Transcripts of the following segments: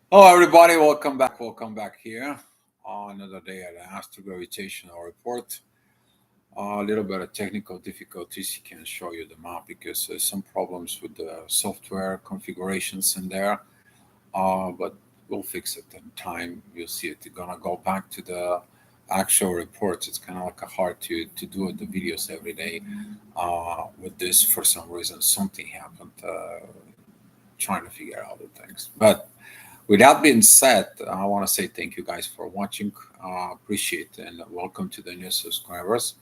Hello, everybody. Welcome back. Welcome back here on another day at the Astro Gravitational Report. A little bit of technical difficulties. He can show you the map because there's some problems with the software configurations in there. But we'll fix it in time. You'll see it. You're gonna go back to the actual reports. It's kind of like a hard to do the videos every day. With this, for some reason, something happened. Trying to figure out the things, but with that being said, I want to say thank you guys for watching. Appreciate it and welcome to the new subscribers.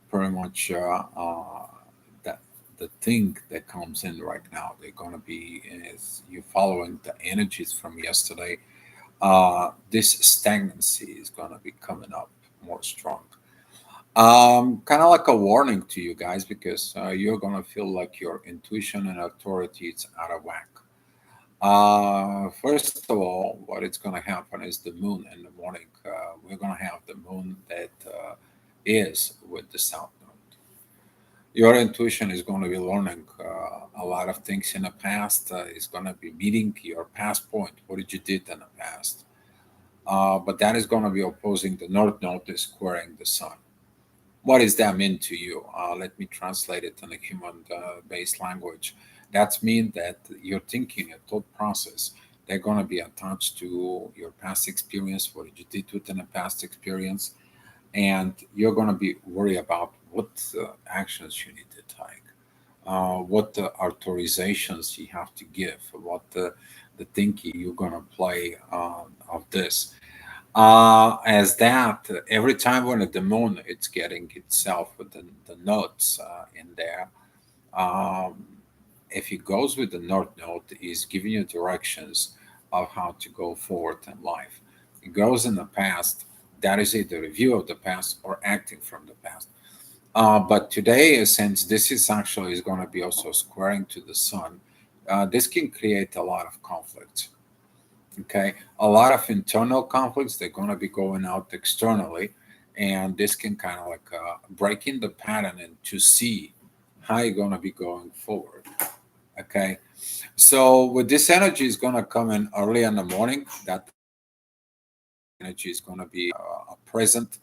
Pretty much that the thing that comes in right now, they're gonna be is you following the energies from yesterday. This stagnancy is gonna be coming up more strong. Kind of like a warning to you guys because you're gonna feel like your intuition and authority is out of whack. First of all, what it's going to happen is the moon in the morning. We're going to have the moon that is with the south node. Your intuition is going to be learning a lot of things in the past. It's going to be meeting your past point. What did you did in the past? But that is going to be opposing the north node is squaring the sun. What does that mean to you? Let me translate it in a human-based language. That means that your thinking and thought process, they're going to be attached to your past experience, what you did within a past experience, and you're going to be worried about what actions you need to take, what the authorizations you have to give, what the thinking you're going to play of this as that every time when the moon it's getting itself with the nodes in there, um, if it goes with the north node, is giving you directions of how to go forward in life. It goes in the past, that is either review of the past or acting from the past. But today, since this is actually is going to be also squaring to the sun, this can create a lot of conflict. Okay, a lot of internal conflicts they're going to be going out externally, and this can kind of like break in the pattern and to see how you're going to be going forward. Okay, so with this energy is going to come in early in the morning. That energy is going to be present.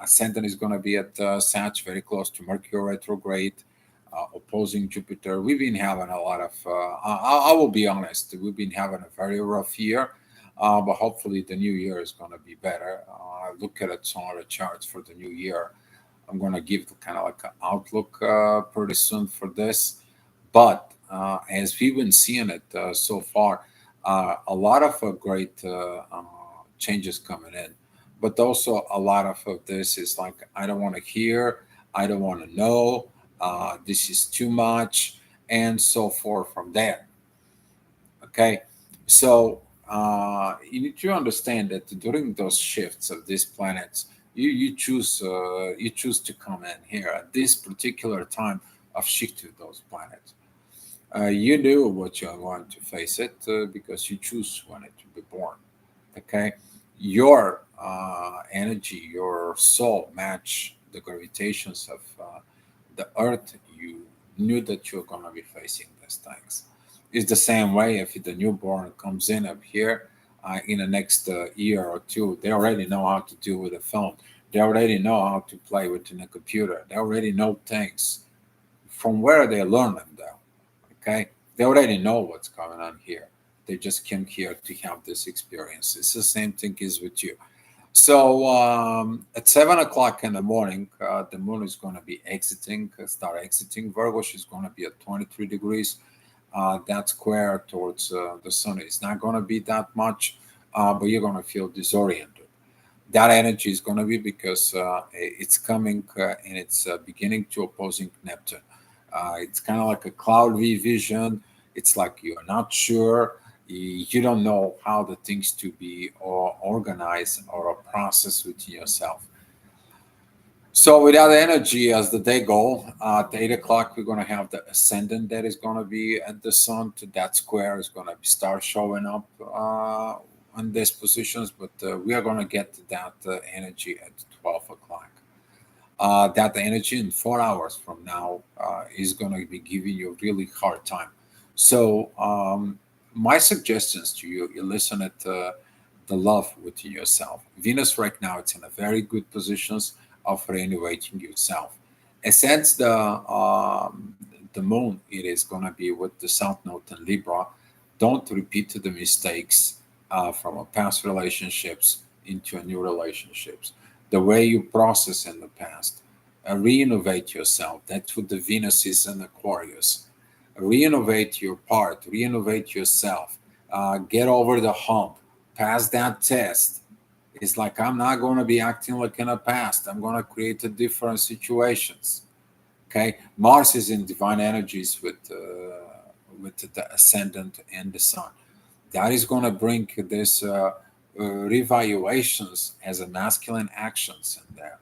Ascendant is going to be at Sag, very close to Mercury retrograde, opposing Jupiter. We've been having a lot of, I will be honest, we've been having a very rough year, but hopefully the new year is going to be better. Look at it, some of the charts for the new year. I'm going to give kind of like an outlook pretty soon for this. But as we've been seeing it so far, a lot of great changes coming in. But also, a lot of this is like, I don't want to hear, I don't want to know, this is too much, and so forth from there. Okay. So, you need to understand that during those shifts of these planets, you choose to come in here at this particular time of shift to those planets. You knew what you want to face it because you choose when it to be born. Okay, your energy, your soul match the gravitations of the earth. You knew that you're going to be facing these things. It's the same way if the newborn comes in up here in the next year or two, they already know how to deal with a phone. They already know how to play within a computer. They already know things. From where they learn them, though. Okay, they already know what's going on here. They just came here to have this experience. It's the same thing is with you. So at 7 o'clock in the morning, the moon is going to be exiting, start exiting Virgo. She's going to be at 23 degrees. That square towards the sun is not going to be that much, but you're going to feel disoriented. That energy is going to be because it's coming and it's beginning to opposing Neptune. It's kind of like a cloudy vision. It's like you're not sure. You don't know how the things to be or organized or a process within yourself. So with that energy as the day go, at 8 o'clock we're going to have the ascendant that is going to be at the sun. To that square is going to start showing up on these positions, but we are going to get to that energy at 12 o'clock. That energy in 4 hours from now is going to be giving you a really hard time. So My suggestions to you: you listen at the love within yourself. Venus right now, it's in a very good positions of renovating yourself. And since the moon, it is going to be with the south node in Libra. Don't repeat the mistakes from a past relationships into a new relationships. The way you process in the past, reinnovate yourself. That's what the Venus is in Aquarius. Reinnovate your part, reinnovate yourself, get over the hump, pass that test. It's like I'm not going to be acting like in the past. I'm going to create a different situations. Okay, Mars is in divine energies with the ascendant and the sun. That is going to bring this revaluations as a masculine actions in there.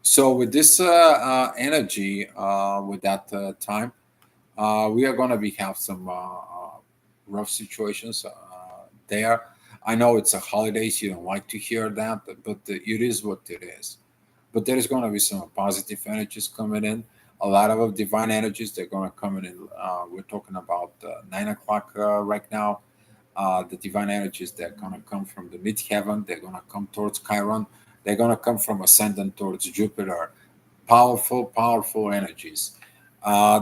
So with this energy, with that time, we are going to be have some rough situations there. I know it's a holidays. You don't like to hear that, but it is what it is. But there is going to be some positive energies coming in. A lot of divine energies they're going to come in. We're talking about 9 o'clock right now. The divine energies they're going to come from the midheaven. They're going to come towards Chiron. They're going to come from ascendant towards Jupiter. Powerful, powerful energies.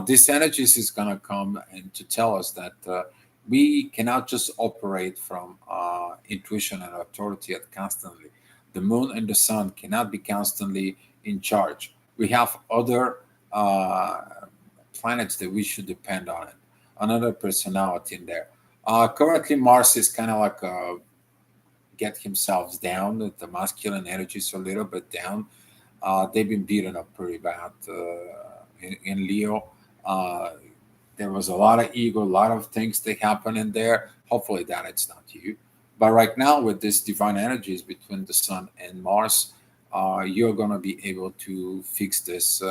This energies is going to come and to tell us that we cannot just operate from intuition and authority at constantly. The moon and the sun cannot be constantly in charge. We have other uh, planets that we should depend on it. Another personality in there. Currently, Mars is kind of like get himself down. The masculine energy is a little bit down. They've been beaten up pretty bad in Leo. Uh, there was a lot of ego, a lot of things that happen in there. Hopefully, that it's not you. But right now, with this divine energies between the Sun and Mars, you're going to be able to fix this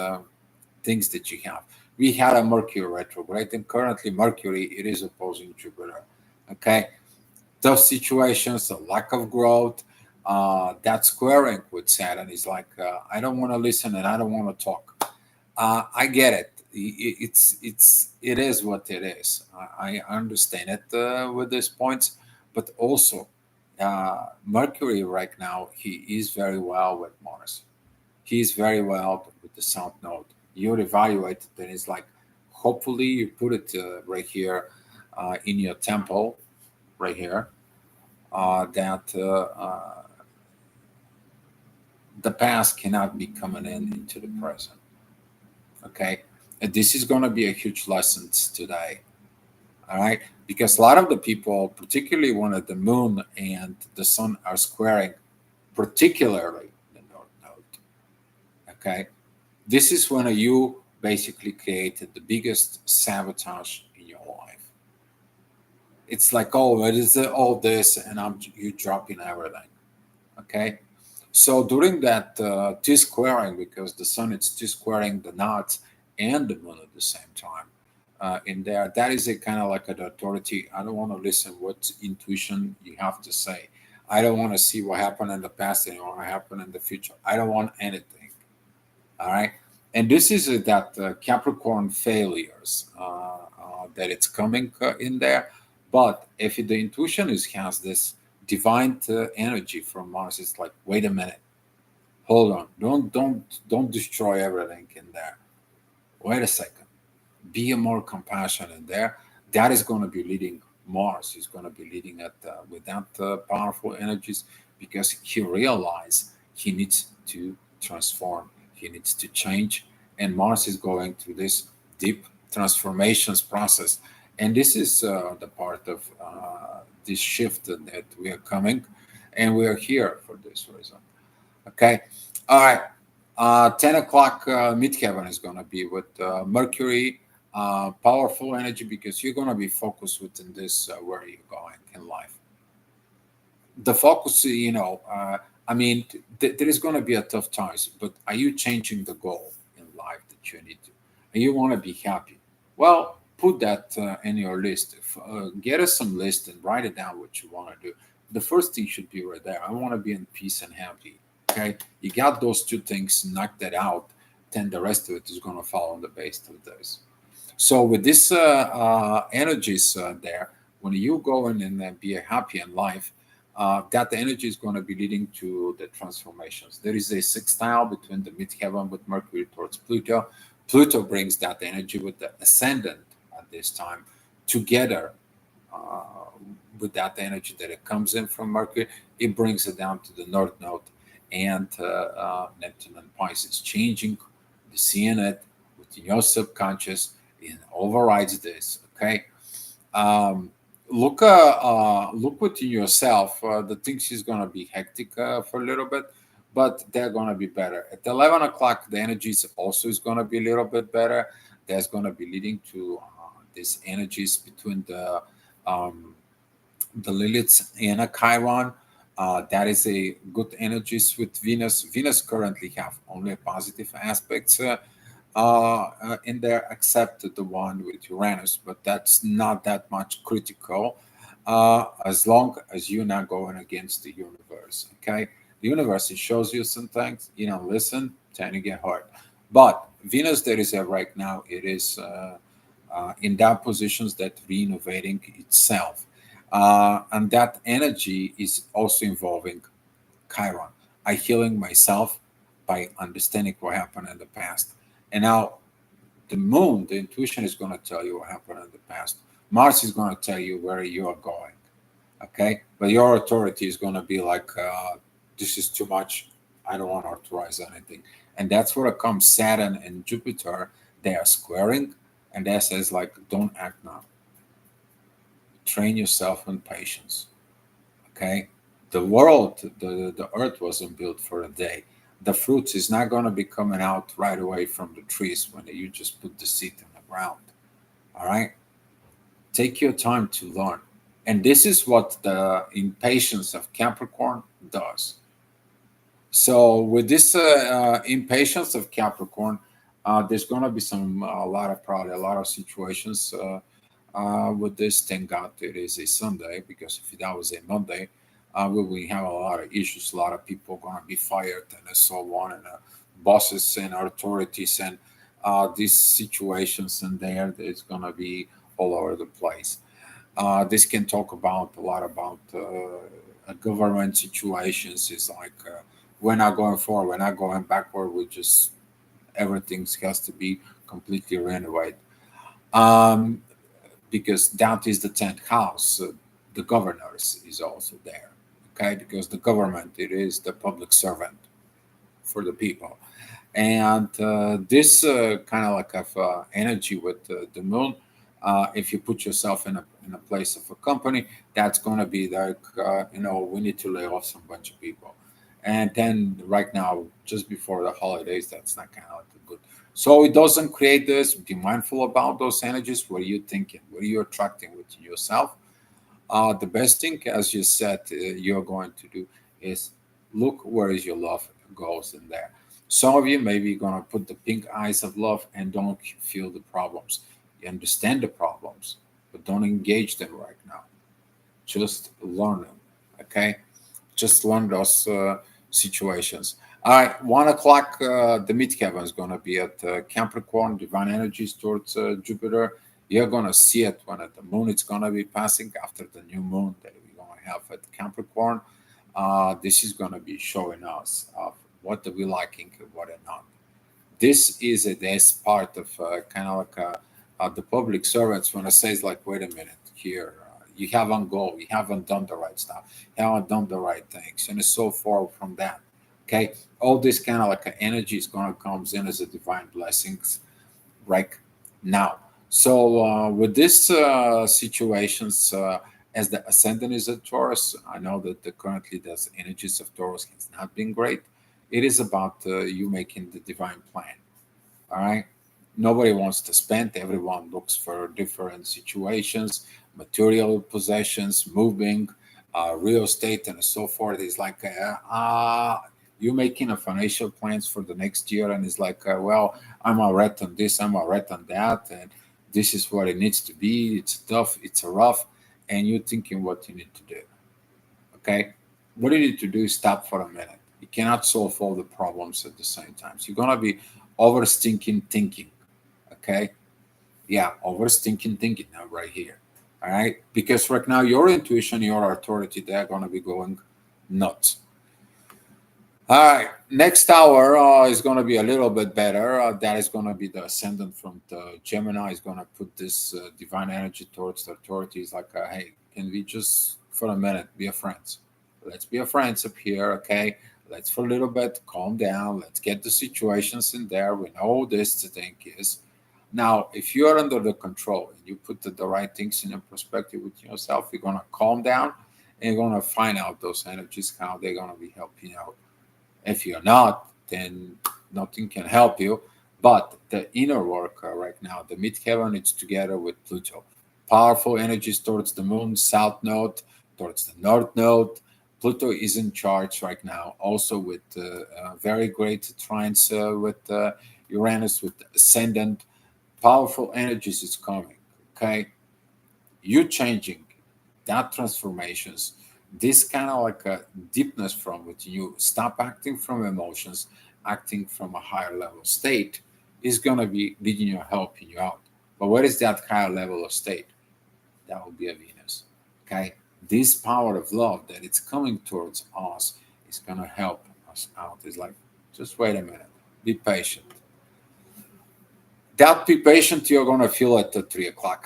things that you have. We had a Mercury retrograde, and currently Mercury it is opposing Jupiter. Okay, tough situations, a lack of growth. That squaring with Saturn is like I don't want to listen and I don't want to talk. I get it. It is what it is. I understand it with these points, but also Mercury right now he is very well with Mars. He is very well with the South Node. You evaluate it, and it's like hopefully you put it right here in your temple, right here. That the past cannot be coming in into the present. Okay, and this is going to be a huge lesson today. All right, because a lot of the people, particularly when the moon and the sun are squaring, particularly the north node. Okay, this is when you basically created the biggest sabotage in your life. It's like, oh, it is all this, and I'm you dropping everything. Okay, so during that T squaring, because the sun is T squaring the knots and the moon at the same time, in there, that is a kind of like an authority. I don't want to listen what intuition you have to say. I don't want to see what happened in the past and what happened in the future. I don't want anything. All right. And this is that Capricorn failures that it's coming in there. But if the intuition is has this divine energy from Mars, it's like, wait a minute, hold on, don't destroy everything in there. Wait a second, be a more compassionate there. That is going to be leading Mars. Is going to be leading at with that powerful energies because he realized he needs to transform. He needs to change, and Mars is going through this deep transformations process. And this is the part of this shift that we are coming, and we are here for this reason. Okay, all right. 10 o'clock midheaven is going to be with Mercury, powerful energy because you're going to be focused within this where you're going in life. The focus, I mean, there is going to be a tough times, but are you changing the goal in life that you need to? And you want to be happy? Well, put that in your list. Get us some list and write it down what you want to do. The first thing should be right there. I want to be in peace and happy. Okay, you got those two things, knock that out, then the rest of it is going to fall on the base of those. So with this energies there, when you go in and be happy in life, that energy is going to be leading to the transformations. There is a sextile between the midheaven with Mercury towards Pluto. Pluto brings that energy with the ascendant at this time together, uh, with that energy that it comes in from Mercury. It brings it down to the North Node and Neptune and Pisces, changing, seeing it within your subconscious, and overrides this. Okay, um, look within yourself. The things is gonna be hectic for a little bit, but they're gonna be better. At 11 o'clock, the energies also is gonna be a little bit better. That's gonna be leading to these energies between the Lilith and a Chiron. That is a good energies with Venus. Venus currently have only positive aspects in there, except the one with Uranus, but that's not that much critical, as long as you're not going against the universe. Okay, the universe, it shows you some things, listen, tend to get hurt. But Venus, that is right now, it is in that positions that renovating itself, and that energy is also involving Chiron. I healing myself by understanding what happened in the past. And now the moon, the intuition is going to tell you what happened in the past. Mars is going to tell you where you are going. Okay. But your authority is going to be like, this is too much. I don't want to authorize anything. And that's where it comes Saturn and Jupiter. They are squaring. And that says, like, don't act now. Train yourself in patience. Okay, the world, the earth wasn't built for a day. The fruits is not going to be coming out right away from the trees when you just put the seed in the ground. All right, take your time to learn, and this is what the impatience of Capricorn does. So with this impatience of Capricorn, there's going to be a lot of, probably a lot of situations with this. Thank God it is a Sunday, because if that was a Monday, we will have a lot of issues. A lot of people going to be fired and so on, and bosses and authorities, and these situations and there, it's going to be all over the place. This can talk about a lot about government situations. Is like, we're not going forward, we're not going backward. We just, everything has to be completely renovated. Um, because that is the 10th house. The governors is also there. Okay, because the government, it is the public servant for the people, and this kind of like of energy with the moon. If you put yourself in a place of a company, that's going to be like, we need to lay off some bunch of people, and then right now, just before the holidays, that's not kind of like good. So it doesn't create this. Be mindful about those energies. What are you thinking? What are you attracting within yourself? The best thing, as you said, you're going to do is look where is your love goes in there. Some of you maybe going to put the pink eyes of love and don't feel the problems. You understand the problems, but don't engage them right now. Just learn them. Okay, just learn those situations. All right, 1 o'clock, the midheaven is going to be at Capricorn, divine energies towards Jupiter. You're going to see it when the moon is going to be passing after the new moon that we're going to have at Capricorn. This is going to be showing us what are we liking and what are not. This is this part of kind of like the public servants when it says like, wait a minute here, you haven't go, you haven't done the right stuff, you haven't done the right things, and it's so far from that. Okay, all this kind of like energy is going to comes in as a divine blessings right now. So with this situations, as the ascendant is a Taurus, I know that currently the energies of Taurus has not been great. It is about you making the divine plan. All right. Nobody wants to spend. Everyone looks for different situations, material possessions, moving, real estate, and so forth. It's like, you making a financial plans for the next year, and it's like, well, I'm alright on this, I'm alright on that, and this is what it needs to be. It's tough, it's a rough, and you're thinking what you need to do. Okay, what you need to do is stop for a minute. You cannot solve all the problems at the same time. So you're gonna be overthinking thinking. Okay, yeah, overthinking thinking now right here. All right, because right now your intuition, your authority, they're going to be going nuts. All right, next hour is going to be a little bit better. That is going to be the ascendant from the Gemini is going to put this divine energy towards the authorities. Like, hey, can we just for a minute be a friends? Let's be a friends up here, okay? Let's for a little bit calm down. Let's get the situations in there. We know this the thing is. Now, if you are under the control and you put the right things in a perspective with yourself, you're going to calm down and you're going to find out those energies, how they're going to be helping you out. If you're not, then nothing can help you. But the inner work right now, the midheaven, it's together with Pluto. Powerful energies towards the moon, south node, towards the north node. Pluto is in charge right now, also with very great trines with Uranus, with the ascendant. Powerful energies is coming. Okay, you changing that transformations, this kind of like a deepness from within you, stop acting from emotions, acting from a higher level state, is going to be leading you, helping you out. But what is that higher level of state? That will be a Venus. Okay, this power of love that it's coming towards us is going to help us out. It's like, just wait a minute, be patient. That be patient, you're going to feel at the 3 o'clock.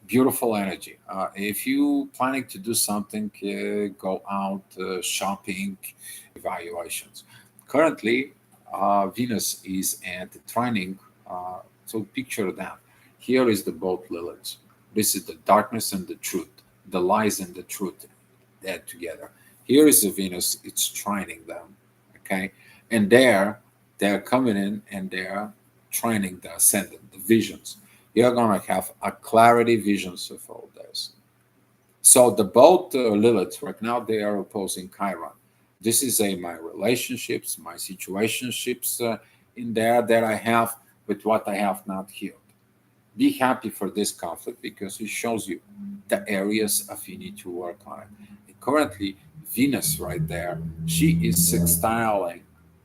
Beautiful energy. If you planning to do something, go out shopping, evaluations. Currently, Venus is at the trining. So picture that. Here is the both Liliths. This is the darkness and the truth, the lies and the truth, that together. Here is the Venus. It's trining them. Okay, and there they're coming in and they're trining the ascendant, the visions. You're going to have a clarity visions of all this. So the both Lilith right now they are opposing Chiron. This is a my relationships, my situationships in there that I have with what I have not healed. Be happy for this conflict because it shows you the areas of you need to work on it. And currently, Venus right there, she is sextiling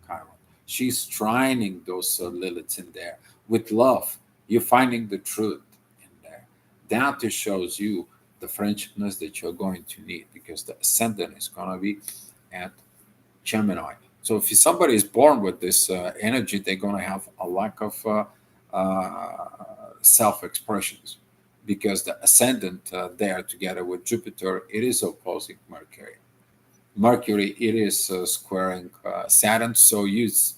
Chiron. She's trining those Liliths in there with love. You're finding the truth in there. That just shows you the friendshipness that you're going to need because the ascendant is going to be at Gemini. So if somebody is born with this energy, they're going to have a lack of self-expressions because the ascendant there together with Jupiter, it is opposing Mercury. Mercury, it is squaring Saturn, so use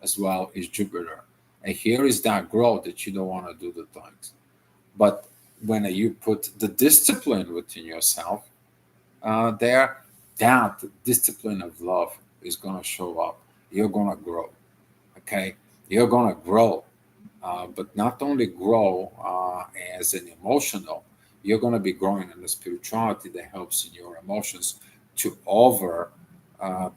as well is Jupiter. And here is that growth that you don't want to do the things. But when you put the discipline within yourself, there, that discipline of love is going to show up. You're going to grow. Okay, you're going to grow, but not only grow as an emotional. You're going to be growing in the spirituality that helps in your emotions to over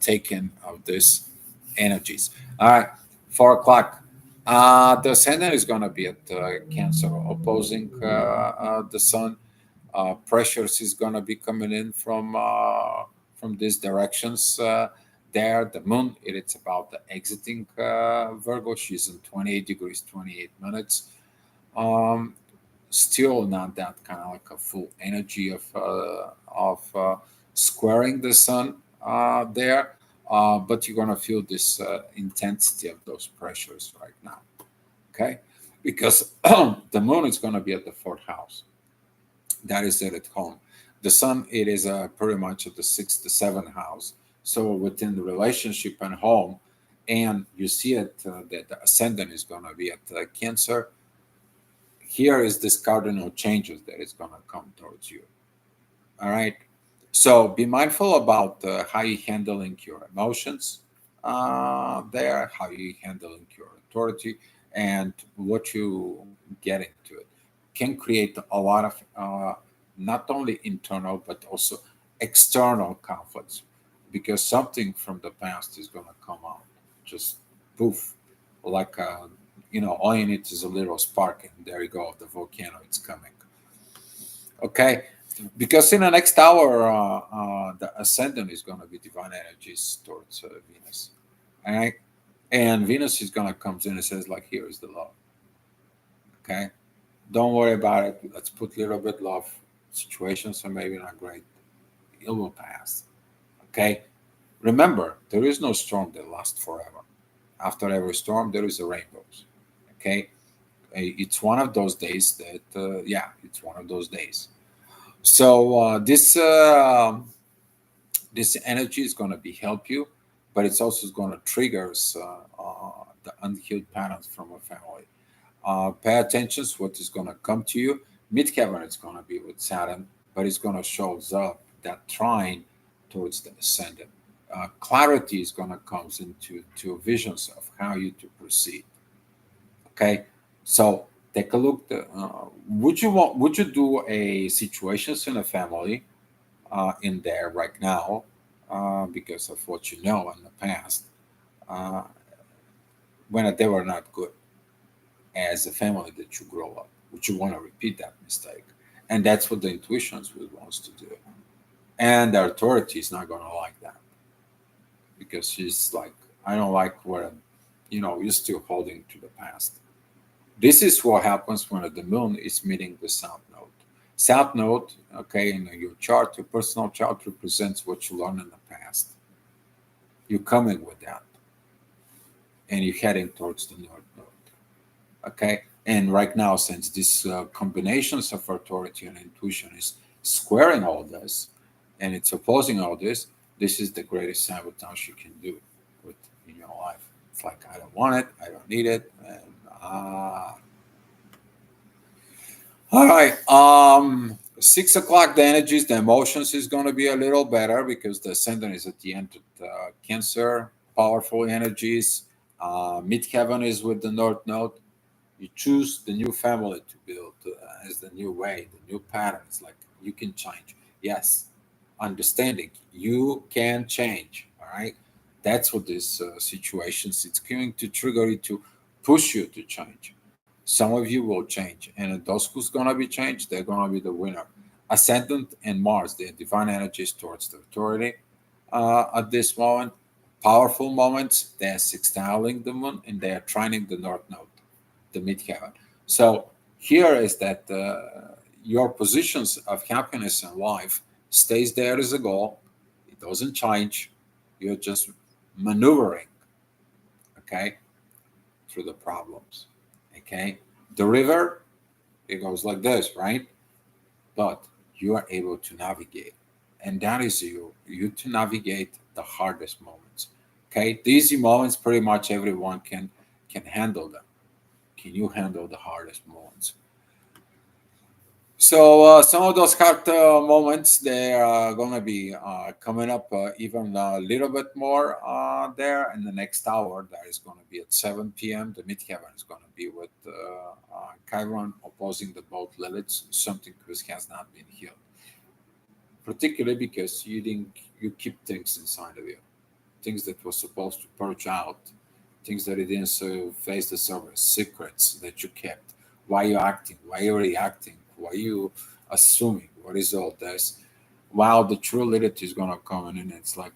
taken of these energies. All right, 4 o'clock. The ascendant is going to be at Cancer, opposing the Sun. Pressures is going to be coming in from these directions. There, the moon, it's about the exiting Virgo. She's in 28 degrees, 28 minutes. Um, Still not that kind of like a full energy of squaring the sun there, but you're gonna feel this intensity of those pressures right now. Okay, because the moon is gonna be at the fourth house. That is it at home. The sun, it is pretty much at the sixth to seventh house. So within the relationship and home, and you see it that the ascendant is gonna be at Cancer. Here is this cardinal changes that is going to come towards you. All right, so be mindful about how you handling your emotions there, how you handling your authority, and what you get into it can create a lot of not only internal but also external conflicts because something from the past is going to come out just poof, like all you need is a little spark and there you go, the volcano, it's coming. Okay, because in the next hour the ascendant is going to be divine energies towards Venus. All right, and Venus is going to come in and says like, here is the love. Okay, don't worry about it, let's put a little bit love situations are maybe not great. It will pass. Okay. Remember, there is no storm that lasts forever. After every storm, there is a rainbows. Okay. It's one of those days that, yeah, it's one of those days. So this energy is going to be help you, but it's also going to triggers the unhealed patterns from a family. Pay attention to what is going to come to you. Midheaven is going to be with Saturn, but it's going to shows up that trine towards the ascendant. Clarity is going to comes into to visions of how you to proceed. Okay, so take a look. Would you do a situations in a family in there right now because of what you know in the past uh, when they were not good as a family that you grow up? Would you want to repeat that mistake? And that's what the intuitions will wants to do. And the authority is not going to like that because she's like, I don't like where, you're still holding to the past. This is what happens when the moon is meeting the south node. South node, okay, in your chart, your personal chart represents what you learned in the past. You're coming with that, and you're heading towards the north node. Okay, and right now, since these combinations of authority and intuition is squaring all this, and it's opposing all this, this is the greatest sabotage you can do with in your life. It's like I don't want it, I don't need it, and all right. 6 o'clock, the energies, the emotions is going to be a little better because the ascendant is at the end of Cancer, powerful energies. Midheaven is with the North Node. You choose the new family to build as the new way, the new patterns. Like you can change. Yes, understanding you can change. All right. That's what this situations. It's going to trigger you to push you to change. Some of you will change, and those who's gonna be changed, they're gonna be the winner. Ascendant and Mars, they're divine energies towards the authority at this moment. Powerful moments, they're sextiling the moon and they are trining the north node, the midheaven. So here is that your positions of happiness in life stays there as a goal. It doesn't change. You're just maneuvering, okay, through the problems. Okay, the river, it goes like this, right? But you are able to navigate, and that is you to navigate the hardest moments. Okay, the easy moments, pretty much everyone can handle them. Can you handle the hardest moments? So some of those hard moments they are going to be coming up even a little bit more there in the next hour. That is going to be at 7 p.m. The midheaven is going to be with Chiron opposing the both Liliths, something which has not been healed, particularly because you keep things inside of you, things that were supposed to purge out, things that it didn't face the surface, secrets that you kept. Why you acting? Why you reacting? Why you assuming? What is all this? While the true reality is gonna come in, and it's like,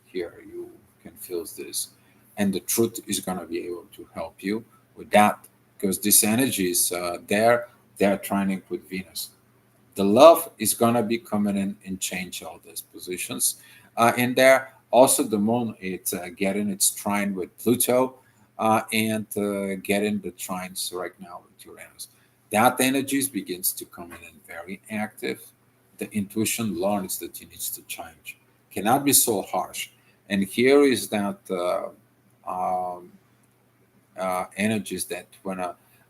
here you can feel this, and the truth is gonna be able to help you with that because this energy is there. They're trying with Venus. The love is gonna be coming in and change all these positions in there. Also, the moon it's getting its trine with Pluto and getting the trines right now with Uranus. That energies begins to come in and very active. The intuition learns that it needs to change. Cannot be so harsh. And here is that um, energies that when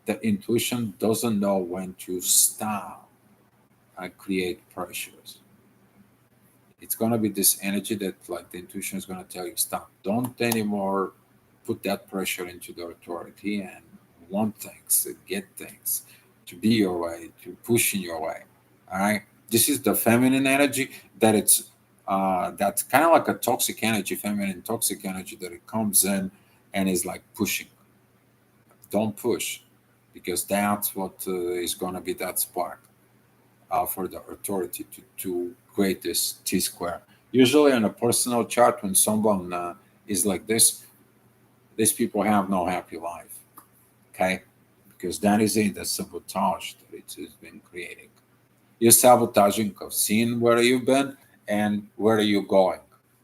the intuition doesn't know when to stop create pressures. It's going to be this energy that, like, the intuition is going to tell you, stop. Don't anymore put that pressure into the authority and want things, get things, to be your way, to push in your way. All right. This is the feminine energy that that's kind of like a toxic energy, feminine toxic energy that it comes in and is like pushing. Don't push because that's what is going to be that spark for the authority to create this T square. Usually, on a personal chart, when someone is like this, these people have no happy life. Okay, because that is in the sabotage that it has been creating. You're sabotaging of seeing where you've been and where you're going.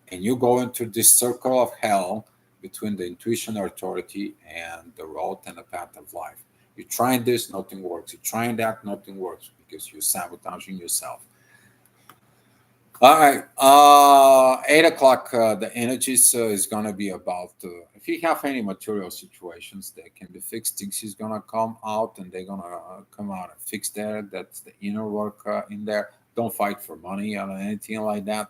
And you go into this circle of hell between the intuition authority and the road and the path of life. You're trying this, nothing works. You're trying that, nothing works because you're sabotaging yourself. All right. 8 o'clock, the energies is going to be about if you have any material situations that can be fixed, things is going to come out and they're going to come out and fix that. That's the inner work in there. Don't fight for money or anything like that.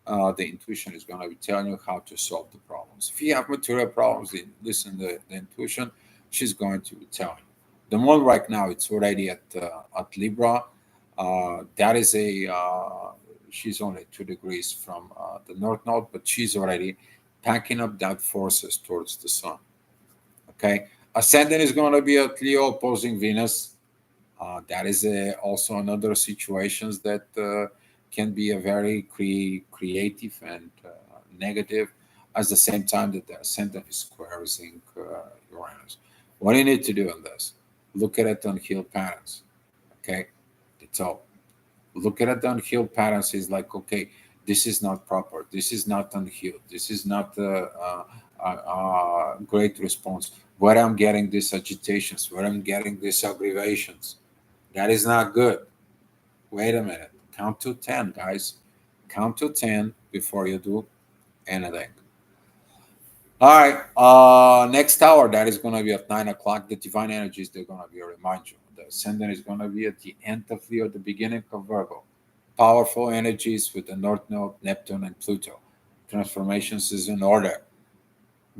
The intuition is going to be telling you how to solve the problems. If you have material problems, then listen to the intuition. She's going to be telling you. The moon right now, it's already at Libra. That is a she's only 2 degrees from the north node, but she's already packing up that forces towards the sun. Okay, ascendant is going to be at Leo opposing Venus. That is also another situations that can be a very creative and negative. At the same time that the ascendant is squaring Uranus. What do you need to do on this? Look at it on heel patterns. Okay, that's all. Look at it unhealed patterns is like, okay, this is not proper, this is not unhealed, this is not a great response, where I'm getting these agitations, where I'm getting these aggravations, that is not good. Wait a minute, count to 10, guys. Count to 10 before you do anything. All right, next hour, that is going to be at 9 o'clock. The divine energies, they're going to be a reminder. The ascendant is going to be at the end of Leo, the beginning of Virgo. Powerful energies with the North Node, Neptune, and Pluto. Transformations is in order.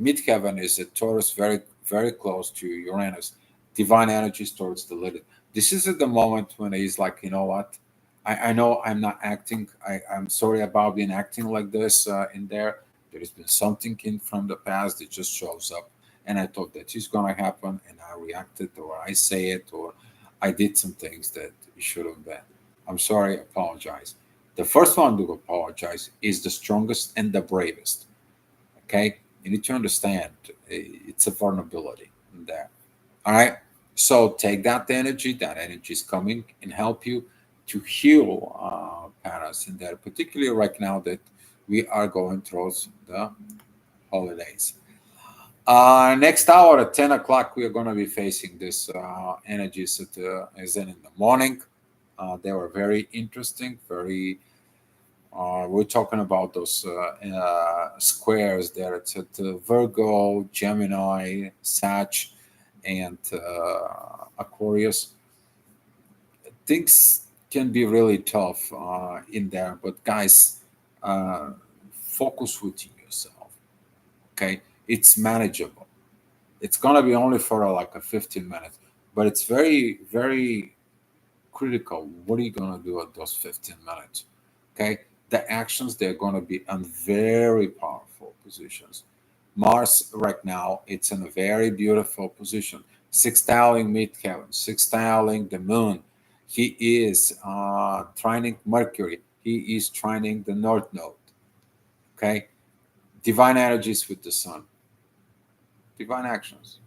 Midheaven is a Taurus, very, very close to Uranus. Divine energies towards the Lilith. This is at the moment when he's like, you know what? I know I'm not acting. I'm sorry about being acting like this in there. There has been something in from the past that just shows up. And I thought that is going to happen. And I reacted, or I say it, or I did some things that it should have been. I'm sorry, apologize. The first one to apologize is the strongest and the bravest. Okay? You need to understand it's a vulnerability in there. All right? So take that energy is coming and help you to heal patterns in there, particularly right now that we are going through the holidays. Next hour at 10 o'clock, we are going to be facing this energies as in the morning. They were very interesting, very we're talking about those squares there. It's at Virgo, Gemini, Sag, and Aquarius. Things can be really tough in there, but guys, uh, focus within yourself. Okay, it's manageable. It's gonna be only for like a 15 minutes, but it's very, very critical. What are you gonna do at those 15 minutes? Okay, the actions they're gonna be in very powerful positions. Mars right now, it's in a very beautiful position. Sextiling Midheaven, sextiling the moon. He is trining Mercury. He is trining the North Node. Okay, divine energies with the Sun, divine actions.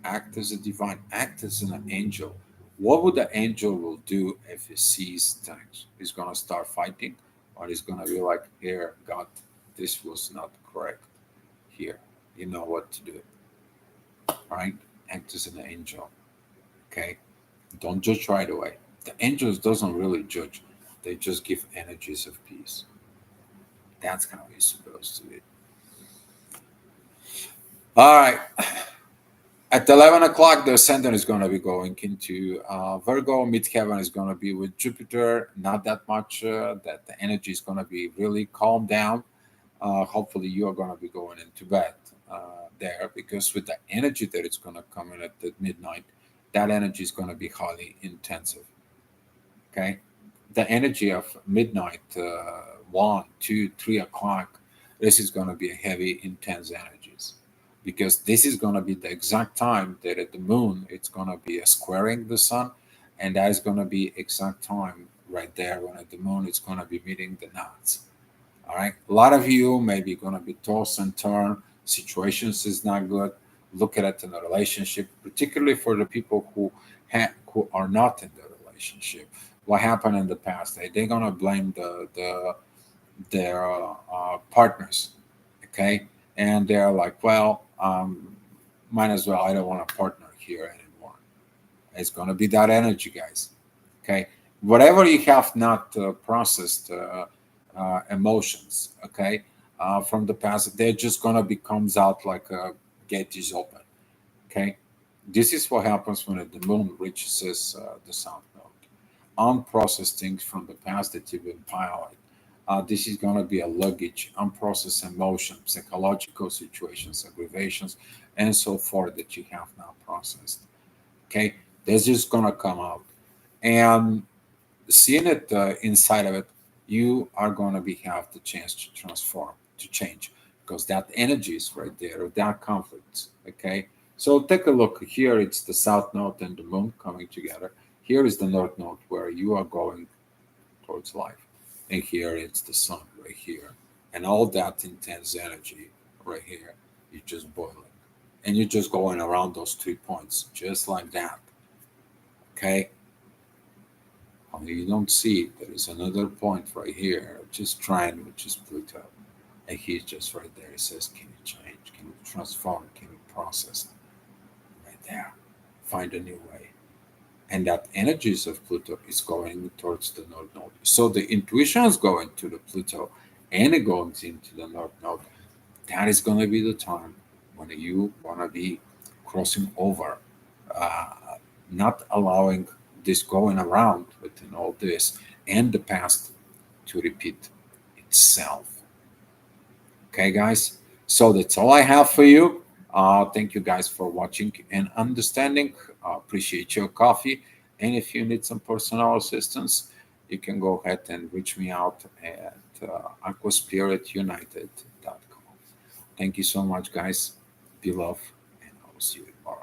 Act as a divine, act as an angel. What would the angel will do if he sees things? He's gonna start fighting, or he's gonna be like, "Here, God, this was not correct. Here, you know what to do." Right? Act as an angel. Okay? Don't judge right away. The angels doesn't really judge. They just give energies of peace. That's how you're supposed to be. All right. At 11 o'clock, the ascendant is going to be going into Virgo. Midheaven is going to be with Jupiter. Not that much. That the energy is going to be really calmed down. Hopefully, you are going to be going into bed there because with the energy that it's going to come in at the midnight, that energy is going to be highly intensive. Okay, the energy of midnight, 1, 2, 3 o'clock, this is going to be a heavy, intense energies because this is going to be the exact time that at the moon it's going to be squaring the sun, and that is going to be exact time right there when at the moon it's going to be meeting the knots. All right, a lot of you maybe going to be tossed and turn. Situations is not good. Look at it in a relationship, particularly for the people who are not in the relationship. what happened in the past. They're gonna blame their partners, okay? And they're like, well, might as well. I don't want a partner here anymore. It's gonna be that energy, guys. Okay, whatever you have not processed emotions, okay, from the past, they're just gonna be comes out like a gate is open. Okay, this is what happens when the moon reaches the south node. Unprocessed things from the past that you've been piling. This is going to be a luggage, unprocessed emotion, psychological situations, aggravations, and so forth that you have not processed. Okay, that's just going to come out. And seeing it inside of it, you are going to be have the chance to transform, to change, because that energy is right there, or that conflict. Okay, so take a look here. It's the south node and the moon coming together. Here is the north node where you are going towards life, and here it's the sun right here, and all that intense energy right here. You're just boiling, and you're just going around those 3 points, just like that. Okay, only you don't see it. There is another point right here, just trying, which is Pluto. And he's just right there. He says, can you change? Can you transform? Can you process? Right there. Find a new way. And that energies of Pluto is going towards the North Node. So the intuition is going to the Pluto and it goes into the North Node. That is going to be the time when you want to be crossing over, uh, not allowing this going around within all this and the past to repeat itself. Okay, guys. So that's all I have for you. Thank you guys for watching and understanding. Appreciate your coffee. And if you need some personal assistance, you can go ahead and reach me out at aquaspiritunited.com. Thank you so much, guys. Be love, and I will see you tomorrow.